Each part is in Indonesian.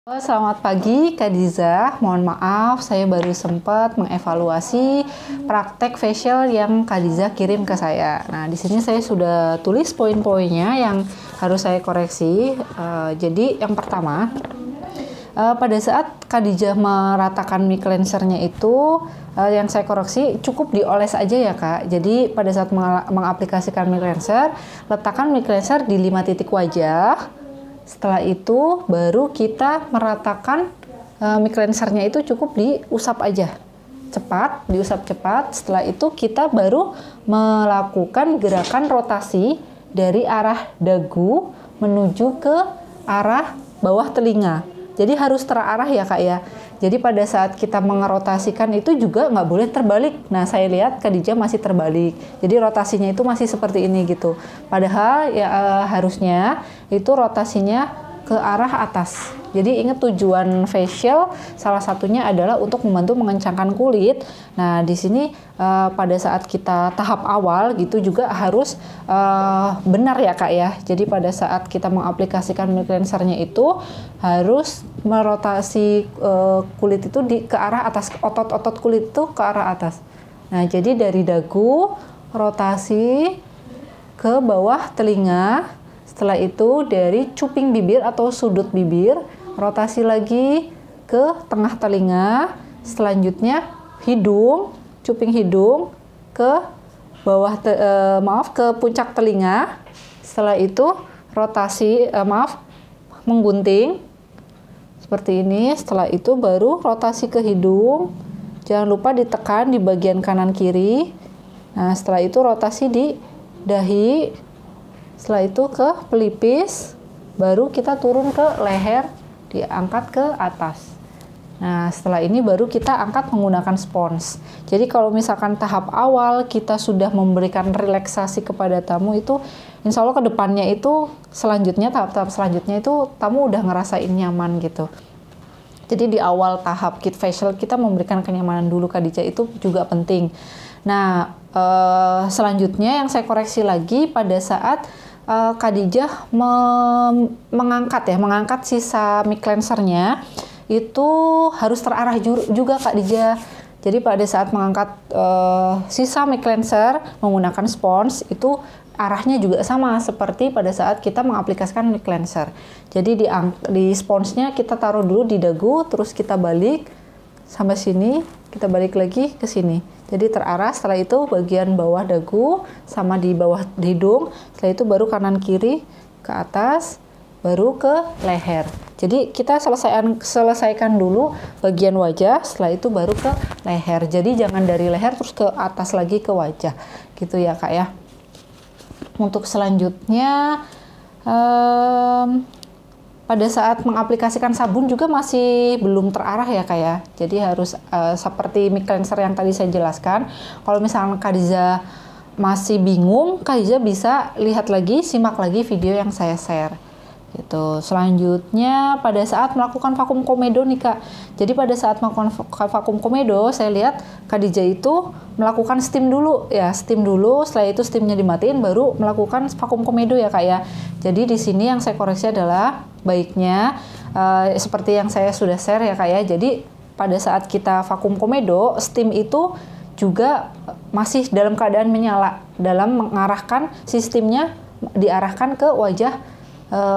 Selamat pagi Kak Diza, mohon maaf saya baru sempat mengevaluasi praktek facial yang Kak Diza kirim ke saya. Nah, di sini saya sudah tulis poin-poinnya yang harus saya koreksi. Jadi yang pertama, pada saat Kak Diza meratakan mic cleansernya itu, yang saya koreksi cukup dioles aja ya Kak. Jadi pada saat mengaplikasikan mic cleanser, letakkan mic cleanser di 5 titik wajah. Setelah itu baru kita meratakan mic cleansernya itu cukup diusap aja. Cepat, diusap cepat. Setelah itu kita baru melakukan gerakan rotasi dari arah dagu menuju ke arah bawah telinga. Jadi harus terarah ya Kak ya. Jadi pada saat kita mengerotasikan itu juga nggak boleh terbalik. Nah saya lihat Kak Dija masih terbalik. Jadi rotasinya itu masih seperti ini gitu. Padahal ya harusnya itu rotasinya ke arah atas. Jadi ingat tujuan facial salah satunya adalah untuk membantu mengencangkan kulit. Nah di sini pada saat kita tahap awal gitu juga harus benar ya Kak ya. Jadi pada saat kita mengaplikasikan mic cleansernya itu harus merotasi kulit itu ke arah atas, otot-otot kulit itu ke arah atas. Nah jadi dari dagu rotasi ke bawah telinga. Setelah itu dari cuping bibir atau sudut bibir, rotasi lagi ke tengah telinga. Selanjutnya hidung, cuping hidung ke bawah, ke puncak telinga. Setelah itu rotasi, menggunting seperti ini. Setelah itu baru rotasi ke hidung. Jangan lupa ditekan di bagian kanan kiri. Nah setelah itu rotasi di dahi. Setelah itu ke pelipis, baru kita turun ke leher, diangkat ke atas. Nah, setelah ini baru kita angkat menggunakan spons. Jadi kalau misalkan tahap awal kita sudah memberikan relaksasi kepada tamu itu, insya Allah ke depannya itu selanjutnya, tahap-tahap selanjutnya itu tamu udah ngerasain nyaman gitu. Jadi di awal tahap kit facial kita memberikan kenyamanan dulu Kak Dija, itu juga penting. Nah, selanjutnya yang saya koreksi lagi pada saat Kak Dija mengangkat sisa mic cleansernya itu harus terarah juga Kak Dija. Jadi pada saat mengangkat sisa mic cleanser menggunakan spons itu arahnya juga sama seperti pada saat kita mengaplikasikan mic cleanser. Jadi di sponsnya kita taruh dulu di dagu, terus kita balik sampai sini, kita balik lagi ke sini. Jadi terarah. Setelah itu bagian bawah dagu sama di bawah hidung. Setelah itu baru kanan kiri ke atas, baru ke leher. Jadi kita selesaikan dulu bagian wajah, setelah itu baru ke leher. Jadi jangan dari leher terus ke atas lagi ke wajah. Gitu ya Kak ya. Untuk selanjutnya pada saat mengaplikasikan sabun juga masih belum terarah ya Kak ya. Jadi harus seperti mic cleanser yang tadi saya jelaskan. Kalau misalnya Kak Diza masih bingung, Kak Diza bisa lihat lagi, simak lagi video yang saya share. Gitu. Selanjutnya pada saat melakukan vakum komedo nih Kak. Jadi pada saat melakukan vakum komedo, saya lihat Kak Dija itu melakukan steam dulu ya, steam dulu. Setelah itu steamnya dimatiin, baru melakukan vakum komedo ya Kak ya. Jadi di sini yang saya koreksi adalah baiknya seperti yang saya sudah share ya Kak ya. Jadi pada saat kita vakum komedo, steam itu juga masih dalam keadaan menyala, dalam mengarahkan sistemnya diarahkan ke wajah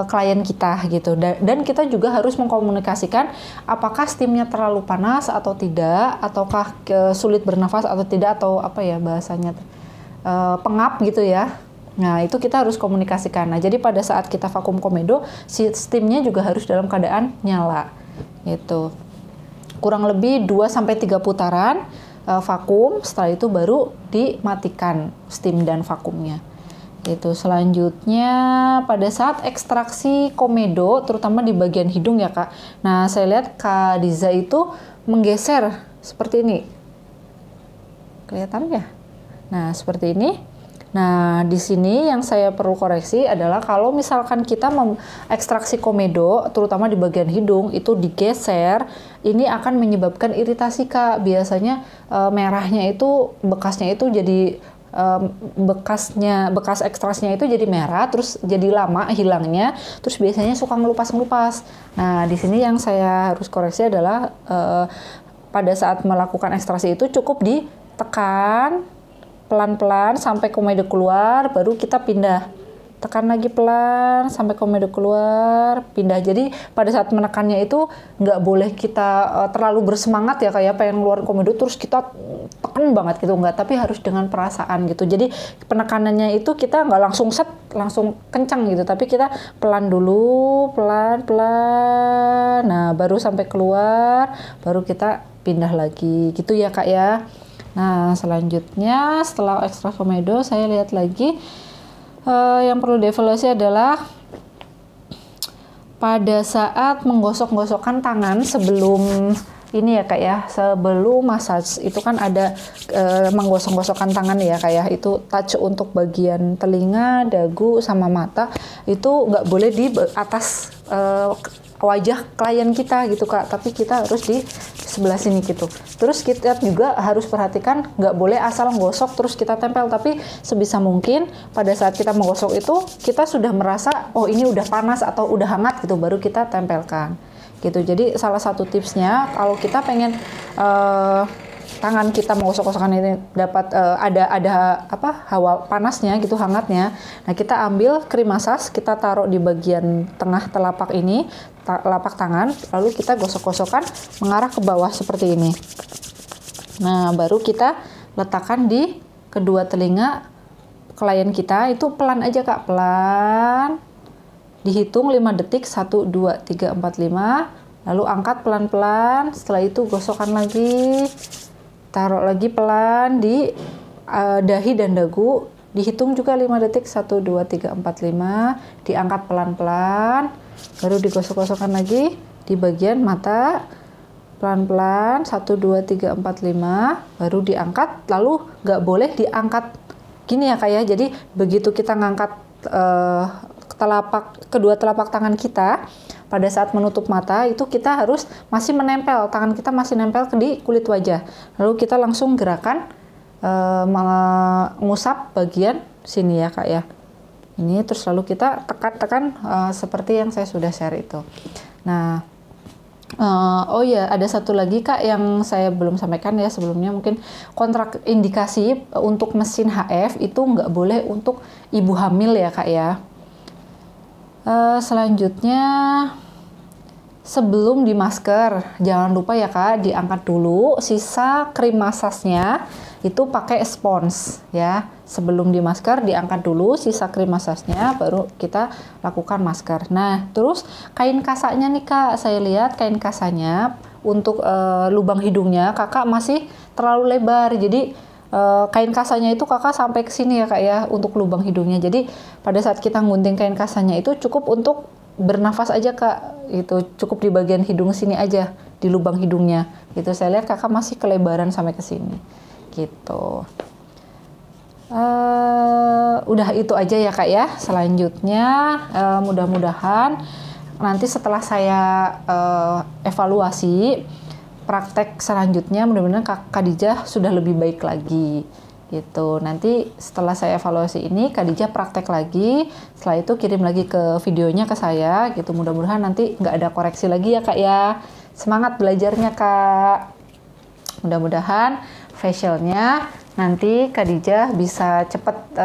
klien kita gitu. Dan kita juga harus mengkomunikasikan apakah steamnya terlalu panas atau tidak, ataukah sulit bernafas atau tidak, atau apa ya bahasanya, pengap gitu ya. Nah itu kita harus komunikasikan. Nah jadi pada saat kita vakum komedo, steamnya juga harus dalam keadaan nyala gitu. Kurang lebih 2-3 putaran vakum, setelah itu baru dimatikan steam dan vakumnya. Itu selanjutnya pada saat ekstraksi komedo, terutama di bagian hidung ya Kak. Nah saya lihat Kak Diza itu menggeser seperti ini, kelihatan ya? Nah seperti ini. Nah di sini yang saya perlu koreksi adalah kalau misalkan kita mengekstraksi komedo, terutama di bagian hidung itu digeser, ini akan menyebabkan iritasi Kak. Biasanya merahnya itu, bekasnya itu jadi bekas ekstrasnya itu jadi merah, terus jadi lama hilangnya, terus biasanya suka ngelupas-ngelupas. Nah, di sini yang saya harus koreksi adalah pada saat melakukan ekstraksi itu cukup ditekan pelan-pelan sampai komedo keluar, baru kita pindah. Tekan lagi pelan sampai komedo keluar, pindah. Jadi pada saat menekannya itu nggak boleh kita terlalu bersemangat ya, kayak pengen keluar komedo terus kita tekan banget gitu, nggak, tapi harus dengan perasaan gitu. Jadi penekanannya itu kita nggak langsung set, langsung kencang gitu, tapi kita pelan dulu, pelan-pelan. Nah, baru sampai keluar, baru kita pindah lagi gitu ya Kak ya. Nah, selanjutnya setelah ekstra komedo saya lihat lagi. Yang perlu dievaluasi adalah pada saat menggosok-gosokkan tangan sebelum ini ya Kak ya, sebelum massage itu kan ada menggosok-gosokkan tangan ya Kak ya, itu touch untuk bagian telinga, dagu, sama mata, itu nggak boleh di atas wajah klien kita gitu Kak, tapi kita harus di sebelah sini gitu. Terus kita juga harus perhatikan nggak boleh asal menggosok terus kita tempel, tapi sebisa mungkin pada saat kita menggosok itu kita sudah merasa oh ini udah panas atau udah hangat gitu, baru kita tempelkan gitu. Jadi salah satu tipsnya kalau kita pengen tangan kita menggosok-gosokkan ini dapat ada apa hawa panasnya gitu, hangatnya. Nah, kita ambil krim massage, kita taruh di bagian tengah telapak ini, telapak tangan, lalu kita gosok-gosokkan mengarah ke bawah seperti ini. Nah, baru kita letakkan di kedua telinga klien kita, itu pelan aja Kak, pelan. Dihitung 5 detik, 1, 2, 3, 4, 5. Lalu angkat pelan-pelan, setelah itu gosokkan lagi. Taruh lagi pelan di dahi dan dagu, dihitung juga 5 detik, 1, 2, 3, 4, 5, diangkat pelan-pelan, baru digosok-gosokkan lagi di bagian mata, pelan-pelan, 1, 2, 3, 4, 5, baru diangkat, lalu nggak boleh diangkat gini ya Kak ya, jadi begitu kita ngangkat kedua telapak tangan kita, pada saat menutup mata itu kita harus masih menempel, tangan kita masih nempel di kulit wajah. Lalu kita langsung gerakan mengusap bagian sini ya Kak ya. Ini terus lalu kita tekan-tekan seperti yang saya sudah share itu. Nah, oh ya, ada satu lagi Kak yang saya belum sampaikan ya sebelumnya, mungkin kontraindikasi untuk mesin HF itu nggak boleh untuk ibu hamil ya Kak ya. Selanjutnya sebelum di masker jangan lupa ya Kak, diangkat dulu sisa krim massage-nya itu pakai spons ya. Sebelum di masker diangkat dulu sisa krim massage-nya, baru kita lakukan masker. Nah, terus kain kasanya nih Kak, saya lihat kain kasanya untuk lubang hidungnya Kakak masih terlalu lebar, jadi kain kasanya itu Kakak sampai ke sini ya Kak ya untuk lubang hidungnya. Jadi pada saat kita gunting kain kasanya itu cukup untuk bernafas aja Kak, itu cukup di bagian hidung sini aja, di lubang hidungnya gitu. Saya lihat Kakak masih kelebaran sampai ke sini gitu. Udah itu aja ya Kak ya. Selanjutnya mudah-mudahan nanti setelah saya evaluasi praktek selanjutnya, mudah-mudahan Kak Khadijah sudah lebih baik lagi gitu. Nanti setelah saya evaluasi ini, Kak Khadijah praktek lagi, setelah itu kirim lagi ke videonya ke saya gitu. Mudah-mudahan nanti nggak ada koreksi lagi ya Kak ya. Semangat belajarnya Kak. Mudah-mudahan facialnya nanti Kak Khadijah bisa cepet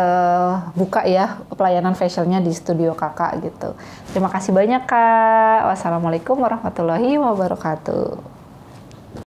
buka ya pelayanan facialnya di studio Kakak gitu. Terima kasih banyak Kak. Wassalamualaikum warahmatullahi wabarakatuh.